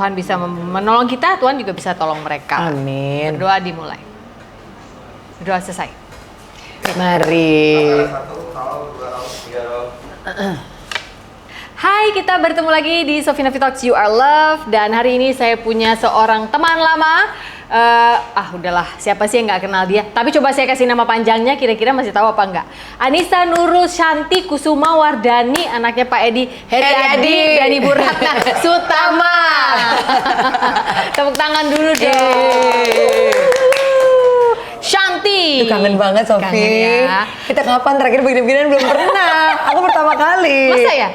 Tuhan bisa menolong kita, Tuhan juga bisa tolong mereka. Amin. Berdoa dimulai. Berdoa selesai. Mari. Hai, kita bertemu lagi di Sofina Talks You Are Love. Dan hari ini saya punya seorang teman lama. Udahlah, siapa sih yang nggak kenal dia? Tapi coba saya kasih nama panjangnya, kira-kira masih tahu apa enggak? Anissa Nurul Shanti Kusuma Wardani, anaknya Pak Edi Heriadi dan Ibu Ratna Sutama. Tepuk tangan dulu dong. Shanti. Kangen banget Sofi. Kangen ya. Kita kapan terakhir begini-beginian belum pernah. Aku pertama kali. Masa ya?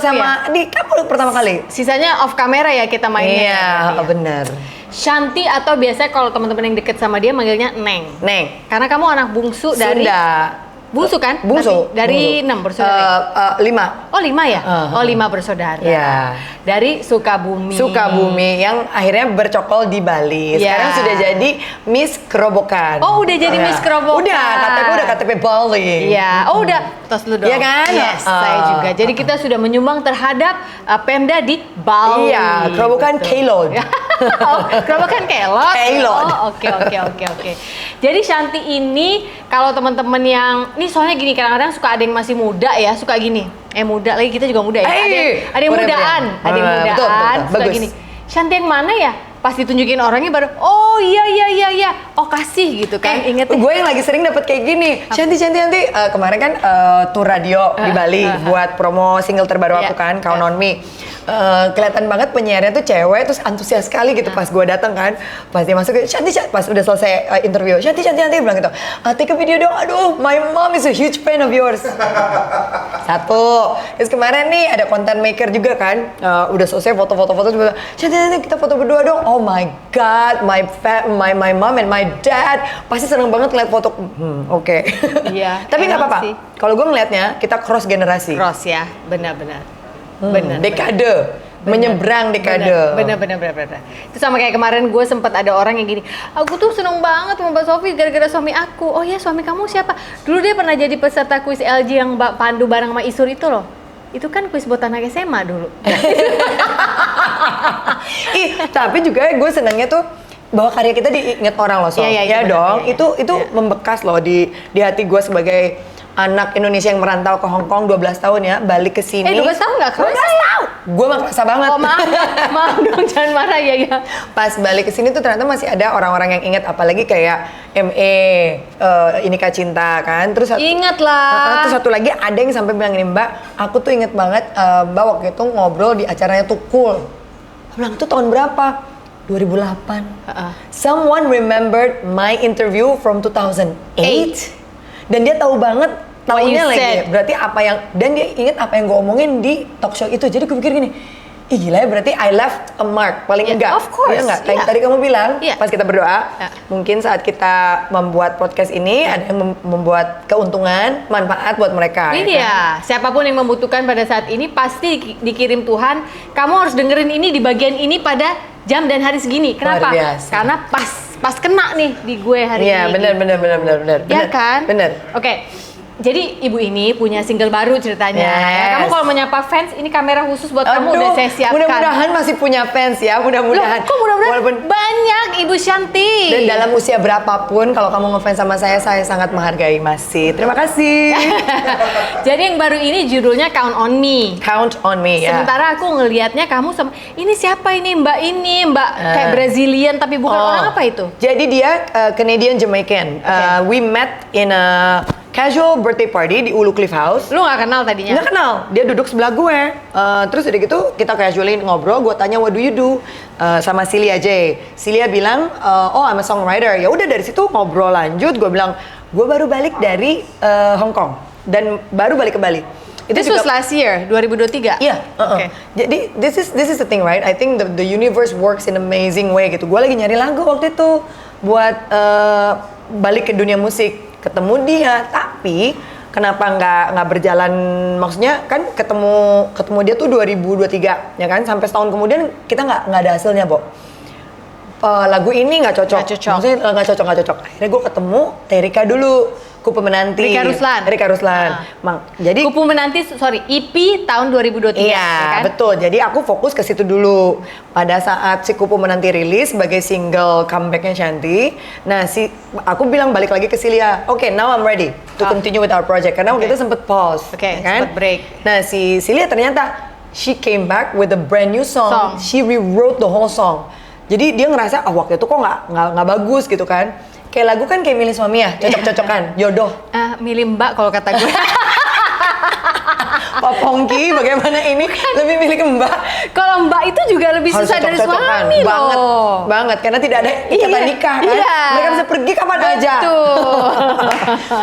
Sama di kamu pertama kali. Sisanya off camera ya kita mainnya. Iya, benar. Shanti atau biasanya kalau teman-teman yang deket sama dia manggilnya Neng. Neng. Karena kamu anak bungsu dari Sunda. Bungsu kan? Bungsu. Dari 6 bersaudara. 5. Oh 5 ya? Oh 5 bersaudara. Iya. Dari Sukabumi. Sukabumi yang akhirnya bercokol di Bali. Sekarang sudah jadi Miss Kerobokan. Oh udah jadi Miss Kerobokan. Udah KTP Bali. Iya. Oh udah. Tos lu dong. Iya kan? Yes, saya juga. Jadi kita sudah menyumbang terhadap Pemda di Bali. Iya, Kerobokan Keylod. Oh, Kerobokan Keylod. Keylod. Oh, oke. Jadi Shanti ini kalau teman-teman yang ini soalnya gini, kadang-kadang suka ada yang masih muda ya, suka gini. Muda lagi, kita juga muda ya. Ada yang mudaan, betul. Suka Bagus. gini. Shanti yang mana ya? Pas ditunjukin orangnya baru, oh iya. Oh kasih gitu kan, inget. Gue yang lagi sering dapet kayak gini. Shanti. Kemarin kan tour radio di Bali buat promo single terbaru aku kan, Count on Me. Kelihatan banget penyiarnya tuh cewek, terus antusias sekali gitu pas gue datang kan. Pas dia masuk, Shanti, pas udah selesai interview, Shanti bilang gitu, take a video dong, aduh my mom is a huge fan of yours. Satu. Terus kemarin nih ada content maker juga kan, udah selesai foto-foto, Shanti kita foto berdua dong. Oh my god, my mom and my dad pasti seneng banget ngeliat foto. Oke. Iya. Tapi nggak apa-apa. Kalau gue ngeliatnya kita cross generasi. Cross ya, benar. Dekade. Menyeberang dekade. Bener. Itu sama kayak kemarin gue sempat ada orang yang gini, aku tuh seneng banget sama Mbak Sofi gara-gara suami aku. Oh ya, suami kamu siapa? Dulu dia pernah jadi peserta kuis LG yang Mbak Pandu bareng sama Isur itu loh. Itu kan kuis buat anak SMA dulu. Tapi juga gue senangnya tuh bahwa karya kita diingat orang loh, Iya dong. Iya. Itu membekas loh di hati gue sebagai anak Indonesia yang merantau ke Hong Kong 12 tahun ya, balik ke sini. 12 tahun nggak kerasa? 12 tahun. Gue mah kerasa banget. Oh maaf dong, jangan marah ya. Pas balik ke sini tuh ternyata masih ada orang-orang yang ingat, apalagi kayak Inika Cinta kan. Terus ingat lah. Terus satu lagi ada yang sampai bilang gini, Mbak, aku tuh inget banget Mbak waktu itu ngobrol di acaranya tuh Cool. Aku bilang, itu tahun berapa? 2008. Someone remembered my interview from 2008. Dan dia tahu banget tahunnya lagi. Berarti dan dia ingat apa yang gue omongin di talk show itu. Jadi gue pikir gini, ih gila ya, berarti I left a mark paling enggak. Of course. Iya enggak? Kayak tadi kamu bilang pas kita berdoa, mungkin saat kita membuat podcast ini ada yang membuat keuntungan, manfaat buat mereka. Ini dia, siapapun yang membutuhkan pada saat ini pasti dikirim Tuhan. Kamu harus dengerin ini di bagian ini pada jam dan hari segini. Kenapa? Karena pas kena nih di gue hari ini. Iya, benar. Iya kan? Benar. Oke. Jadi ibu ini punya single baru ceritanya. Yes. Kamu kalau menyapa fans, ini kamera khusus buat kamu udah saya siapkan. Mudah-mudahan masih punya fans ya, mudah-mudahan. Loh, kok mudah-mudahan? Walaupun banyak Ibu Shanti. Dan dalam usia berapapun, kalau kamu ngefans sama saya sangat menghargai masih. Terima kasih. Jadi yang baru ini judulnya Count on Me. Count on Me ya. Sementara aku ngelihatnya kamu sama ini siapa ini Mbak kayak Brazilian tapi bukan orang apa itu? Jadi dia Canadian Jamaican. We met in a casual birthday party di Ulu Cliff House. Lu gak kenal tadinya? Nggak kenal. Dia duduk sebelah gue. Terus udah gitu kita casually ngobrol. Gue tanya what do you do? Sama Celia J. Celia bilang, oh I'm a songwriter. Ya udah dari situ ngobrol lanjut. Gue bilang, gue baru balik dari Hong Kong dan baru balik ke Bali. This was last year, 2023? Iya. Jadi this is the thing, right? I think the universe works in amazing way gitu. Gue lagi nyari lagu waktu itu buat balik ke dunia musik. Ketemu dia, tapi kenapa nggak berjalan? Maksudnya kan ketemu dia tuh 2023 ya kan, sampai setahun kemudian kita nggak ada hasilnya, Bo. lagu ini nggak cocok. Nggak cocok. Maksudnya nggak cocok. Akhirnya gue ketemu Terika dulu, Kupu Menanti. Rika Ruslan. Jadi Kupu Menanti, EP tahun 2023. iya, kan? betul. Jadi aku fokus ke situ dulu. Pada saat si Kupu Menanti rilis sebagai single comebacknya Shanty, nah aku bilang balik lagi ke Cilia. Oke, now I'm ready to continue with our project. Karena waktu itu sempet pause, kan? Sempet break. Nah, si Cilia ternyata she came back with a brand new song. She rewrote the whole song. Jadi dia ngerasa, waktu itu kok nggak bagus gitu kan. Kayak lagu kan kayak milih suami ya, cocok-cocokan, jodoh. Milih mbak kalau kata gue. Pak Pongki bagaimana ini lebih milih ke mbak. Kalau mbak itu juga lebih susah dari suami loh. Banget, karena tidak ada ikatan nikah kan. Iya. Mereka bisa pergi kapan aja.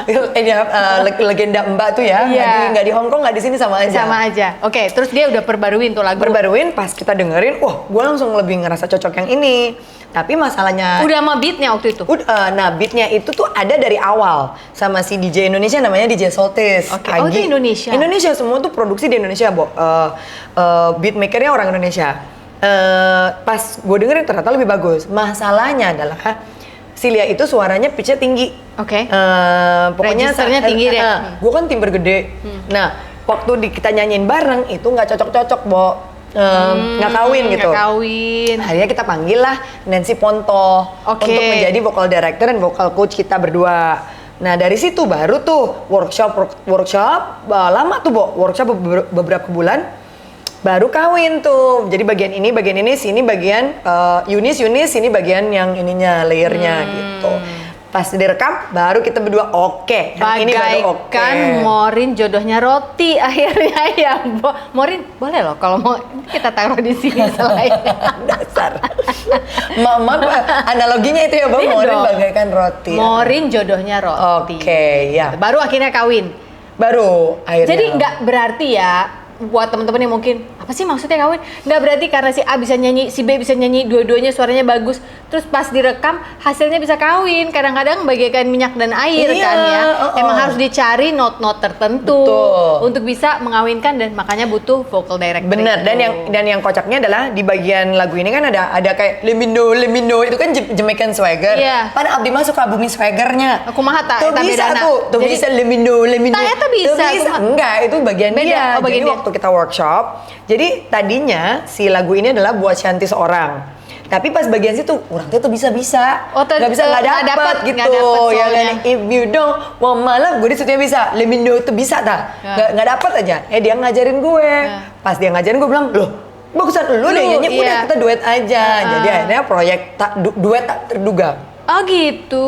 Ini legenda mbak tuh ya, nggak di Hong Kong, nggak di sini sama aja. Sama aja. Oke, terus dia udah perbaruin tuh lagu. Perbaruin, pas kita dengerin, wah gue langsung lebih ngerasa cocok yang ini. Tapi masalahnya udah sama beatnya waktu itu? Nah beatnya itu tuh ada dari awal sama si DJ Indonesia namanya DJ Soltis. Oh itu Indonesia? Indonesia, semua tuh produksi di Indonesia, Bo. Beatmakernya orang Indonesia. Pas gue dengerin ternyata lebih bagus. Masalahnya adalah Cilia itu suaranya pitch-nya tinggi. Oke. Pokoknya registernya tinggi deh. Gue kan timbre gede. Nah waktu kita nyanyiin bareng itu nggak cocok-cocok, Bo. Nggak kawin gitu. Nggak kawin. Akhirnya kita panggil lah Nancy Ponto untuk menjadi vocal director dan vocal coach kita berdua. Nah dari situ baru tuh workshop lama tuh, Bo. Workshop beberapa bulan baru kawin tuh. Jadi bagian ini, sini bagian Yunis, sini bagian yang ininya layernya gitu. Pas direkam baru kita berdua oke. Ini baru oke. Morin jodohnya Roti akhirnya ya, Morin boleh loh kalau mau kita taruh di sini selain dasar. Mama analoginya itu ya, Bang. Morin bagaikan roti. Morin jodohnya Roti. Oke, ya. Baru akhirnya kawin. Baru akhirnya. Jadi nggak berarti ya buat teman-teman yang mungkin apa sih maksudnya kawin? Nggak berarti karena si A bisa nyanyi, si B bisa nyanyi, dua-duanya suaranya bagus, terus pas direkam hasilnya bisa kawin. Kadang-kadang bagaikan minyak dan air kan ya. Emang harus dicari not-not tertentu untuk bisa mengawinkan, dan makanya butuh vocal director. Bener. Dan yang kocaknya adalah di bagian lagu ini kan ada kayak Lemino itu kan Jamaican swagger. Iya. Pada Abdi masuk ke bumi swaggernya. Aku mah tak bisa tuh. Tuh bisa Lemino. Tak bisa. Enggak, itu bagian dia. Bagian jadi waktu kita workshop, jadi tadinya si lagu ini adalah buat Shanty seorang. Tapi pas bagian situ, orang tuh bisa. Nggak dapet gitu. Ya kan, if you don't want my love, gue disitunya bisa. Let me know itu bisa tak? Nggak dapet aja. Dia ngajarin gue. Pas dia ngajarin gue bilang, loh, bagusan lu deh nyanyi, udah kita duet aja. Jadi akhirnya proyek duet tak terduga. Oh gitu.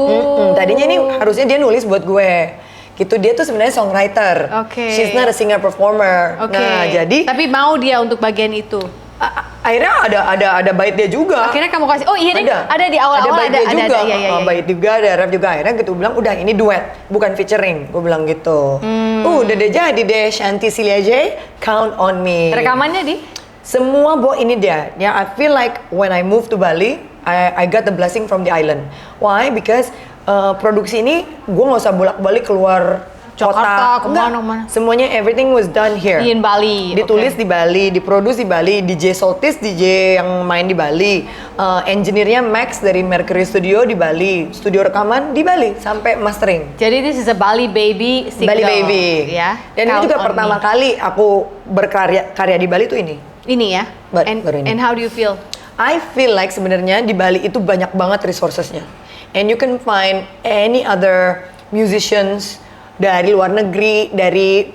Tadinya ini harusnya dia nulis buat gue. Gitu, dia tuh sebenarnya songwriter. She's not a singer performer. Nah, jadi tapi mau dia untuk bagian itu. Akhirnya ada bait dia juga. Akhirnya kamu kasih. Oh iya nih, ada di awal-awal ada bait dia juga. Iya. Bait juga, ada rap juga. Akhirnya gitu bilang, udah ini duet, bukan featuring. Gue bilang gitu. Udah deh, jadi deh Shanty Cilia J, Count on Me. Rekamannya di? Semua ini dia. Ya, I feel like when I moved to Bali, I got the blessing from the island. Why? Because produksi ini gue nggak usah bolak-balik keluar Jakarta, kemana-mana. Semuanya everything was done here. In Bali. Ditulis di Bali, diproduksi di Bali, DJ Soltis, DJ yang main di Bali, engineer-nya Max dari Mercury Studio di Bali, studio rekaman di Bali sampai mastering. Jadi this is a Bali baby single. Bali baby. Ya. Dan ini juga pertama kali aku karya di Bali tuh ini. Ini ya. Baru ini. And how do you feel? I feel like sebenarnya di Bali itu banyak banget resourcesnya. And you can find any other musicians dari luar negeri, dari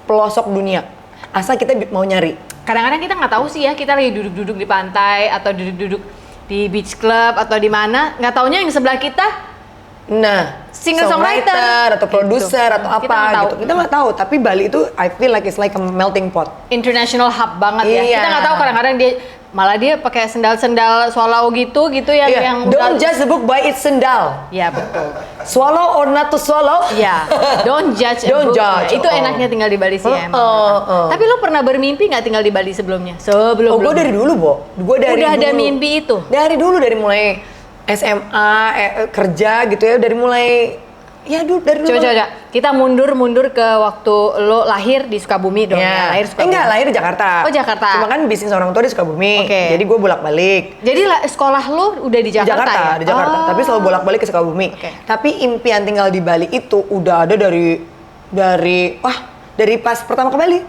pelosok dunia. Asal kita mau nyari. Kadang-kadang kita nggak tahu sih ya, kita lagi duduk-duduk di pantai atau duduk-duduk di beach club atau di mana, nggak taunya yang sebelah kita singer-songwriter atau produser atau apa gitu. Kita nggak tahu, tapi Bali itu I feel like it's like a melting pot. International hub banget ya. Kita nggak tahu kadang-kadang malah dia pakai sendal-sendal swallow gitu yang don't judge the book by its sendal. Ya betul. Swallow or not to swallow? Ya, don't judge a book. Itu enaknya tinggal di Bali sih emang. Tapi lo pernah bermimpi nggak tinggal di Bali sebelumnya? Gue dari dulu, Bo. Udah ada mimpi itu? Dari dulu, dari mulai SMA kerja gitu ya, dari mulai dari dulu. Coba. Kita mundur ke waktu lo lahir di Sukabumi dong ya. Lahir Sukabumi. Enggak, lahir di Jakarta. Oh, Jakarta. Cuma kan bisnis orang tua di Sukabumi. Oke. Jadi gue bolak-balik. Jadi sekolah lo udah di Jakarta, ya? Di Jakarta. Tapi selalu bolak-balik ke Sukabumi. Oke. Tapi impian tinggal di Bali itu udah ada dari pas pertama ke Bali.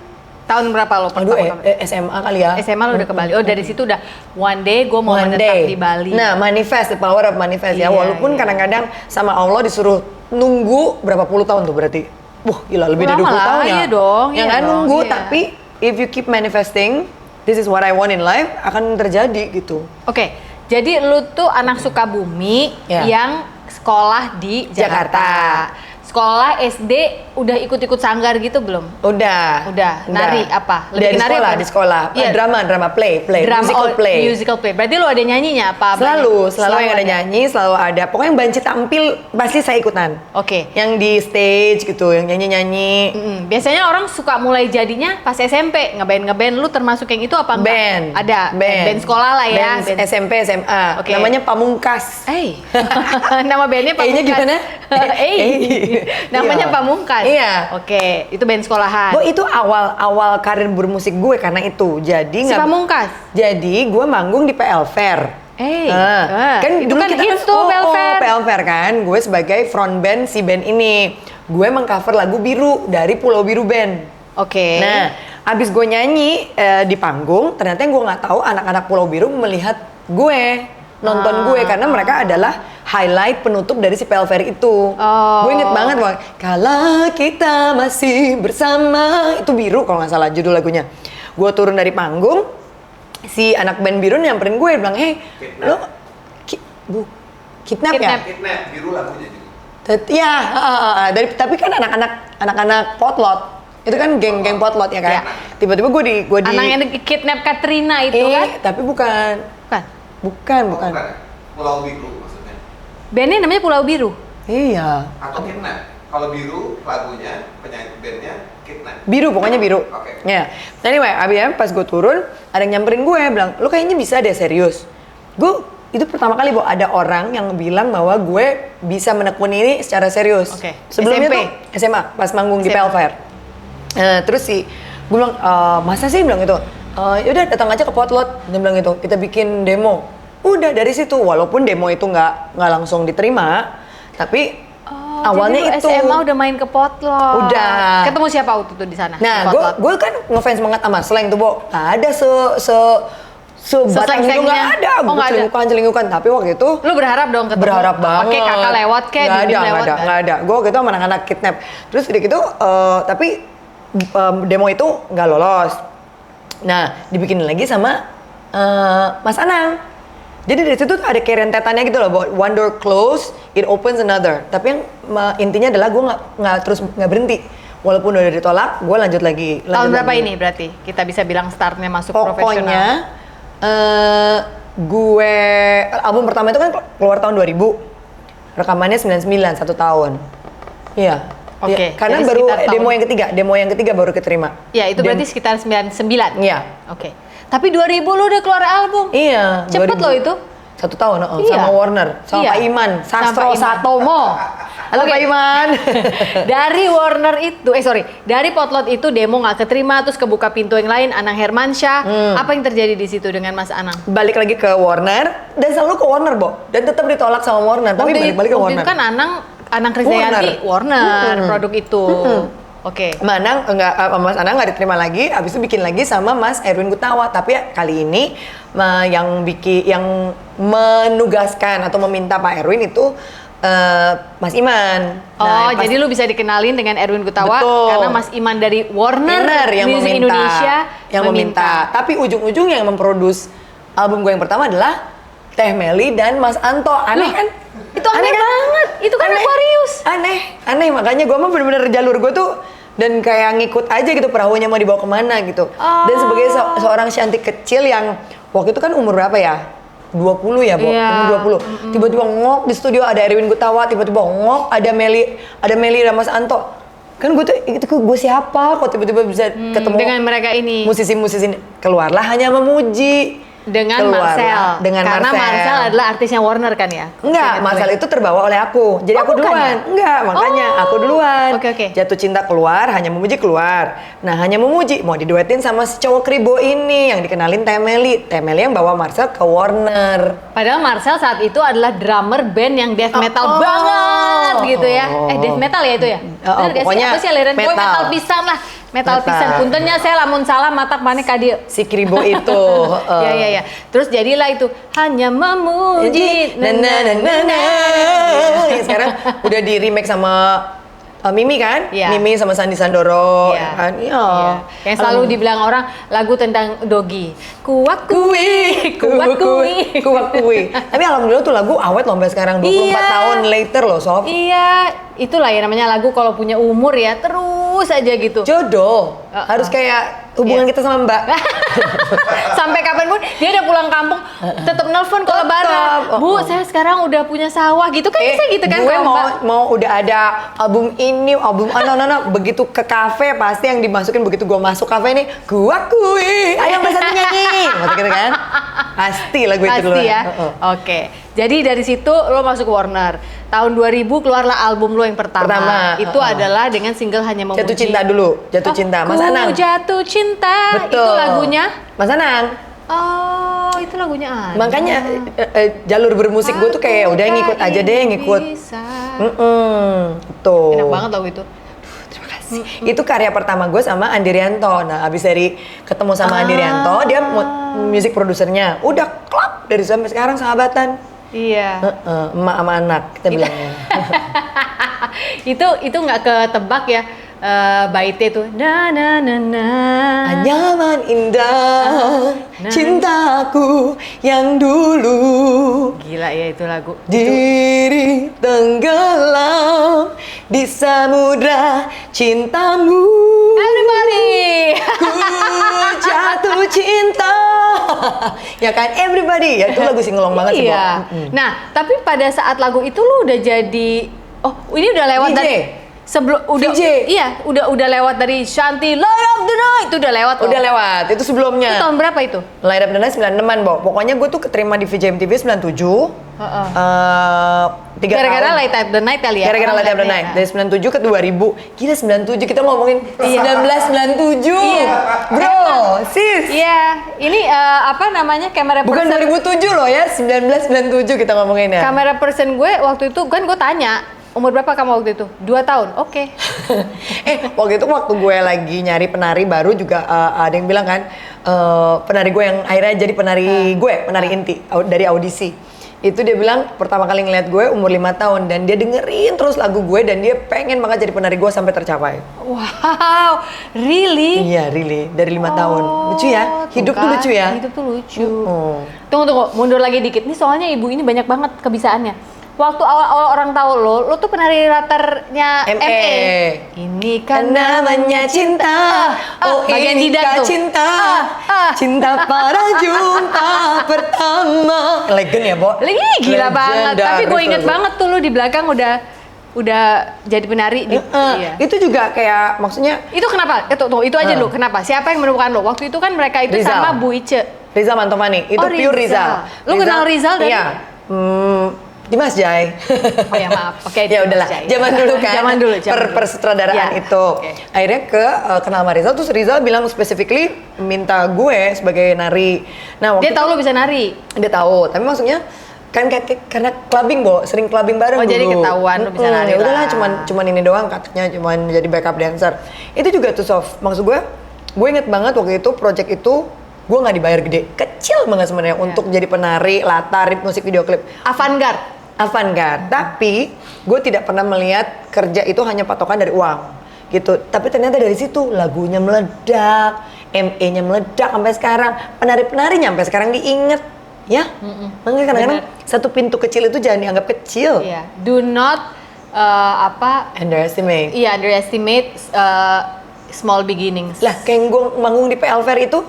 Tahun berapa lo pertama kali? SMA kali ya. SMA lo udah ke Bali. Oh, dari situ udah one day gue mau menetap di Bali. Nah, manifest, the power of manifest ya. Iya, Walaupun kadang-kadang sama Allah disuruh nunggu berapa puluh tahun tuh berarti. Wah, gila lebih dari 20 tahun ya. Iya dong. Yang kan nunggu, tapi if you keep manifesting, this is what I want in life, akan terjadi gitu. Oke, jadi lu tuh anak Sukabumi yang sekolah di Jakarta. Sekolah SD udah ikut-ikut sanggar gitu belum? Udah. Nari apa? Lebih nari apa? Di sekolah. Iya. Drama, play. Musical play. Berarti lu ada nyanyinya apa? Selalu yang ada nyanyi, selalu ada. Pokoknya yang banci tampil pasti saya ikutan. Oke. Yang di stage gitu, yang nyanyi-nyanyi. Biasanya orang suka mulai jadinya pas SMP, ngeband. Lu termasuk yang itu apa enggak? Band. Ada. Band sekolah lah ya. Band SMP, SMA. Oke. Namanya Pamungkas. Nama bandnya Pamungkas. E-nya gimana? Namanya Pamungkas. Iya. Oke, itu band sekolahan. Itu awal karir bermusik gue karena itu. Jadi Pamungkas. Jadi gue manggung di PL Fair. Kan itu dulu kan kita hits tuh PL Fair. PL Fair kan. Gue sebagai front band si band ini. Gue mengcover lagu Biru dari Pulau Biru Band. Oke. Nah, abis gue nyanyi di panggung, ternyata yang gue nggak tahu anak-anak Pulau Biru melihat gue, nonton gue karena mereka adalah highlight penutup dari si PL Fair itu. Gue inget banget bahwa kalau kita masih bersama, itu Biru kalau nggak salah judul lagunya. Gue turun dari panggung, si anak band Biru nyamperin gue, bilang, lo kidnap ya? Kidnap, Biru lagunya juga. Ya, tapi kan anak-anak potlot. Itu kan geng-geng potlot ya kan. Tiba-tiba gue di anak yang kidnap Katrina itu kan? Tapi bukan. Bukan. Pulau Biru maksudnya. Bandnya namanya Pulau Biru. Iya. Atau Kidnap. Kalau Biru lagunya, penyanyi bandnya Kidnap. Biru, pokoknya Biru. Oke. Ya. Anyway, abis pas gue turun, ada yang nyamperin gue, bilang, lo kayaknya bisa deh serius. Itu pertama kali bahwa ada orang yang bilang bahwa gue bisa menekuni ini secara serius. Oke. Sebelumnya SMP? tuh SMA, pas manggung di PL Fair. Terus gue bilang, masa sih bilang gitu? Yaudah datang aja ke Potlot, dia bilang gitu, kita bikin demo. Udah dari situ, walaupun demo itu nggak langsung diterima, tapi awalnya jadi itu SMA udah main ke Potlot. Udah. Ketemu siapa waktu itu di sana? Nah, gue kan ngefans banget sama Slank tuh, Bo. Nggak ada sebatang itu nggak ada. Gue celingkukan, tapi waktu itu lu berharap dong ketemu. Berharap banget. Oke, kakak lewat kayak nggak ada. Gue waktu itu sama anak-anak Kidnap. Terus udah gitu, tapi demo itu nggak lolos. Nah, dibikinin lagi sama Mas Anang. Jadi dari situ ada kayak rentetannya gitu loh, bahwa one door close, it opens another. Tapi yang intinya adalah gue nggak berhenti. Walaupun udah ditolak, gue lanjut lagi. Tahun berapa ini berarti kita bisa bilang startnya masuk profesional? Pokoknya gue album pertama itu kan keluar tahun 2000, rekamannya 99, 1 tahun. Iya. Oke. Karena baru demo yang ketiga baru keterima. Ya, itu berarti sekitar 99. Iya. Oke. Tapi 2000 lu udah keluar album. Iya. Cepet 2000. Loh itu. 1 tahun, Iya. sama Warner, sama Pak Iman, Sastro Satomo. Halo Pak Iman. Dari Warner itu, dari Potlot itu demo nggak keterima, terus kebuka pintu yang lain, Anang Hermansyah. Apa yang terjadi di situ dengan Mas Anang? Balik lagi ke Warner, dan selalu ke Warner, Bo. Dan tetap ditolak sama Warner, tapi balik-balik ke Warner. Waktu itu kan Anang Krisdayanti, Warner produk itu. Oke. Mas Anang nggak diterima lagi, abis itu bikin lagi sama Mas Erwin Gutawa. Tapi kali ini yang menugaskan atau meminta Pak Erwin itu Mas Iman. Jadi lu bisa dikenalin dengan Erwin Gutawa. Betul. Karena Mas Iman dari Warner yang Music meminta, Indonesia yang meminta. Tapi ujung-ujung yang memproduce album gue yang pertama adalah Teh Meli dan Mas Anto. Aneh kan? Itu aneh banget. Itu kan Aquarius. Aneh. Makanya gue mah bener-bener jalur gue tuh dan kayak ngikut aja gitu perahunya mau dibawa kemana gitu. Dan sebagai seorang Shanty kecil yang waktu itu kan umur berapa ya? 20 ya, Bo? Umur 20. Tiba-tiba ngok di studio ada Erwin Gutawa, tiba-tiba ngok ada Meli dan Mas Anto. Kan gue tuh, itu gue siapa kok tiba-tiba bisa ketemu dengan mereka ini. Musisi-musisi ini. Keluarlah Hanya Memuji. dengan keluar Marcel. dengan Karena Marcel. Marcel adalah artisnya Warner kan ya? Enggak, Marcel itu terbawa oleh aku. Jadi aku bukan duluan. ya? Enggak, makanya Oh. aku duluan. Oke. Jatuh cinta keluar, hanya memuji keluar. Nah, hanya memuji mau diduetin sama si cowok kribo ini yang dikenalin Temeli. Temeli yang bawa Marcel ke Warner. Padahal Marcel saat itu adalah drummer band yang death metal Oh. banget gitu ya. Death metal ya itu ya? Bener gak sih? Pokoknya Apa sih aliran? Pokoknya metal. metal pisan lah. Metal Metal. pisan. Puntennya saya lamun salah matak maneh ka dieu. Si kribo itu. Ya. Terus jadilah itu hanya memuji. Yang sekarang udah di remake sama Mimi kan? Iya. Mimi sama Sandi Sandoro. Iya. Ya kan? Iya. Iya. Yang selalu dibilang orang lagu tentang dogi. Kuak kui, kuak kui. Kuak kui. Tapi alhamdulillah tuh lagu awet loh sampai sekarang 24 Iya. tahun later loh, Sof. Iya, itulah ya namanya lagu kalau punya umur ya terus aja gitu. Jodoh. Harus kayak hubungan Iya. kita sama Mbak. Sampai kapanpun dia udah pulang kampung tetap nelpon ke lebaran. Bu, saya sekarang udah punya sawah gitu kan bisa gitu kan gue kalau Mbak. mau udah ada album ini, album begitu ke kafe pasti yang dimasukin begitu gue masuk kafe ini, gua kui, ayo Mbak Santi nyanyi. Maksudnya gitu kan? Pasti lagu itu dulu. Pasti ya. Oke. Jadi dari situ lo masuk Warner. Tahun 2000 keluarlah album lo yang pertama. Itu adalah dengan single Hanya Memuji. Jatuh cinta dulu, jatuh cinta. Mas Anang. Jatuh cinta. Betul. Itu lagunya. Mas Anang. Oh, itu lagunya Anya. Makanya jalur bermusik gue tuh kayak udah ngikut aja deh, ngikut. Tuh. Enak banget lagu itu. Terima kasih. Itu karya pertama gue sama Andi Rianto. Nah, abis dari ketemu sama Andi Rianto, dia music produsernya. Udah klop dari sampai sekarang sahabatan. Iya. Emak sama anak kita bilangnya. itu nggak ketebak ya. Baitnya tuh na na na na. Anyaman indah cintaku yang dulu. Gila ya itu lagu. Diri tenggelam di samudra cintamu. Everybody. Ku jatuh cinta. Ya kan, everybody. Ya itu lagu singelong banget sih, Bo. Iya. Nah, tapi pada saat lagu itu lu udah jadi ini udah lewat VJ. dari sebelum udah VJ. iya, udah lewat dari Shanti Light Up the Night itu udah lewat loh. Udah lewat, itu sebelumnya. Itu tahun berapa itu? Light Up the Night 96-an, Bo. Pokoknya gue tuh keterima di VJ MTV 97. 3 Gara-gara tahun. Light Up the Night kali ya. Gara-gara Light Up the Night. Dari 97 ke 2000. Gila 97 kita ngomongin 1997. Iya. Bro, sis. Iya, ini apa namanya kamera Bukan person. 2007 loh ya, 1997 kita ngomongin ya. Kamera person gue waktu itu kan gue tanya umur berapa kamu waktu itu? 2 tahun. Oke. Waktu itu waktu gue lagi nyari penari baru juga ada yang bilang kan penari gue yang akhirnya jadi penari gue, penari inti dari audisi. Itu dia bilang pertama kali ngeliat gue umur 5 tahun dan dia dengerin terus lagu gue dan dia pengen banget jadi penari gue sampai tercapai. Wow, really? Iya, really. Dari 5 tahun. Lucu ya? Hidup tuh lucu ya? Hidup tuh lucu. Tunggu, mundur lagi dikit. Nih soalnya ibu ini banyak banget kebisaannya. Waktu awal-awal orang tahu lo tuh penari latarnya ME. Ini kan namanya cinta. ini bagian jidat kah tuh. cinta. Cinta pada jumpa pertama. Legend ya, Bo? Lagi gila banget. Tapi gue inget banget tuh lo di belakang udah jadi penari. Iya. Itu juga kayak maksudnya Itu kenapa? Itu aja dulu. Kenapa? Siapa yang menemukan lo? Waktu itu kan mereka itu Rizal. sama Bu Ice. Rizal Mantovani. Itu pure Rizal. Lu kenal Rizal dari? Iya. Dimas Jai. Oh ya maaf. Oke. Ya udahlah. Jai. Zaman dulu kan. Zaman dulu. Persutradaraan Ya, itu. oke. Akhirnya kenal sama Rizal, terus Rizal bilang specifically minta gue sebagai nari. Nah, waktu Dia tahu lo bisa nari. dia tahu, tapi maksudnya kan karena clubbing, Bo, sering clubbing bareng Oh, dulu. jadi ketahuan lu bisa nari Ya udahlah, lah. cuman ini doang katanya, cuman jadi backup dancer. Itu juga tuh Sof. Maksud gue inget banget waktu itu project itu gue nggak dibayar gede, kecil banget sebenarnya untuk jadi penari latar musik video klip. Avant-garde, tapi gue tidak pernah melihat kerja itu hanya patokan dari uang gitu. Tapi ternyata dari situ lagunya meledak, ME-nya meledak sampai sekarang, penari-penarinya sampai sekarang diinget, ya. Makanya kadang-kadang satu pintu kecil itu jangan dianggap kecil. Iya. Do not Underestimate. Iya, underestimate small beginnings. Lah, kayak gue manggung di PL Fair itu,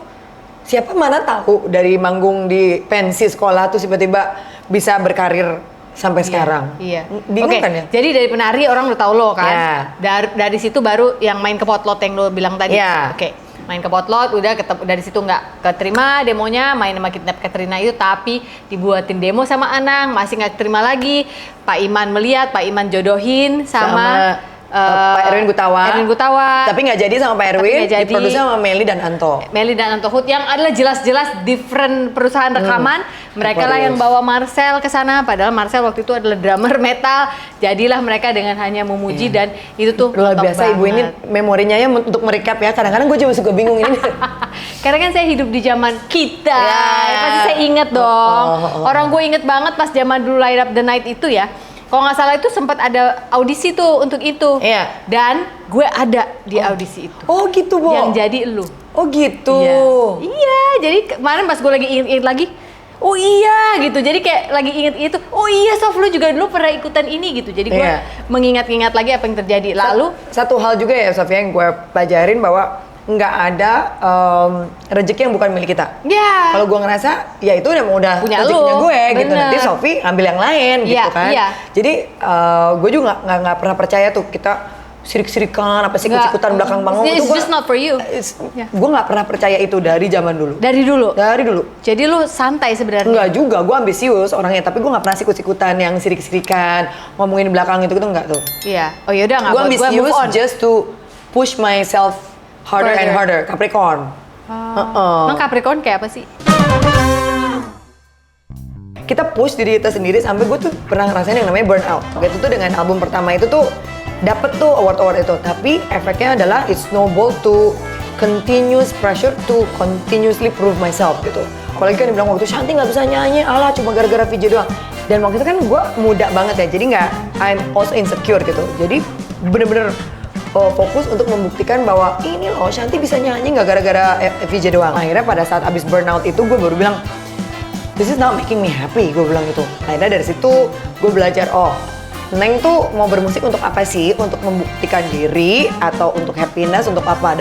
siapa mana tahu dari manggung di pensi sekolah tuh tiba-tiba bisa berkarir sampai sekarang. Iya. Bingung kan ya? Jadi dari penari orang udah tahu lo kan. Iya. Dari situ baru yang main ke potlot yang lo bilang tadi. Iya. Oke. main ke potlot, udah dari situ nggak keterima demonya, main sama Kidnap Katrina itu, tapi dibuatin demo sama Anang, masih nggak terima lagi. Pak Iman melihat, Pak Iman jodohin sama Pak Erwin Gutawa. Tapi nggak jadi sama Pak Erwin, diproduksi sama Meli dan Anto. Meli dan Anto Hood yang adalah jelas-jelas different perusahaan rekaman. Mereka lah yang bawa Marcel ke sana, padahal Marcel waktu itu adalah drummer metal. Jadilah mereka dengan hanya memuji dan itu tuh luar biasa ibu ini memorinya ya untuk merecap ya. Kadang-kadang gue juga suka bingung ini. Karena kan saya hidup di zaman kita, pasti saya inget dong. Orang gue inget banget pas zaman dulu Light Up the Night itu ya. Kalau nggak salah itu sempat ada audisi tuh untuk itu. Iya. Dan gue ada di audisi itu. Oh gitu, Bo. Yang jadi elu. Oh gitu. Iya, jadi kemarin pas gue lagi inget lagi, oh iya gitu. Jadi kayak lagi inget itu, oh iya Sof lu juga dulu pernah ikutan ini gitu. Jadi gue mengingat-ingat lagi apa yang terjadi. Lalu satu hal juga ya Sof yang gue pelajarin bahwa nggak ada rezeki yang bukan milik kita. Iya. Kalau gue ngerasa ya itu udah Punya rezekinya lu, gue gitu. bener. Nanti Sofi ambil yang lain gitu kan. Iya. Jadi gue juga nggak pernah percaya tuh kita sirik-sirikan apa sikut-sikutan belakang panggung It's itu just not for you. Gue nggak pernah percaya itu dari zaman dulu. Dari dulu. Jadi lu santai sebenarnya. Enggak juga, gue ambisius orangnya, tapi gue nggak pernah sikut-sikutan yang sirik-sirikan ngomongin belakang itu enggak tuh. Iya. Oh yaudah nggak. Gue ambisius just to push myself harder and harder. Capricorn. Emang Capricorn kayak apa sih? Kita push diri kita sendiri sampai gue tuh pernah ngerasain yang namanya burnout. Itu tuh dengan album pertama itu tuh dapet tuh award itu, tapi efeknya adalah it snowball to continuous pressure to continuously prove myself gitu. Apalagi kan dibilang waktu Shanti nggak bisa nyanyi, alah cuma gara-gara video doang. Dan waktu itu kan gue muda banget ya, jadi nggak, I'm also insecure gitu. Jadi bener-bener fokus untuk membuktikan bahwa ini loh Shanti bisa nyanyi nggak gara-gara VJ doang. Akhirnya pada saat abis burnout itu gue baru bilang, this is not making me happy, gue bilang gitu. Akhirnya dari situ gue belajar, oh Neng tuh mau bermusik untuk apa sih? Untuk membuktikan diri atau untuk happiness, untuk apa?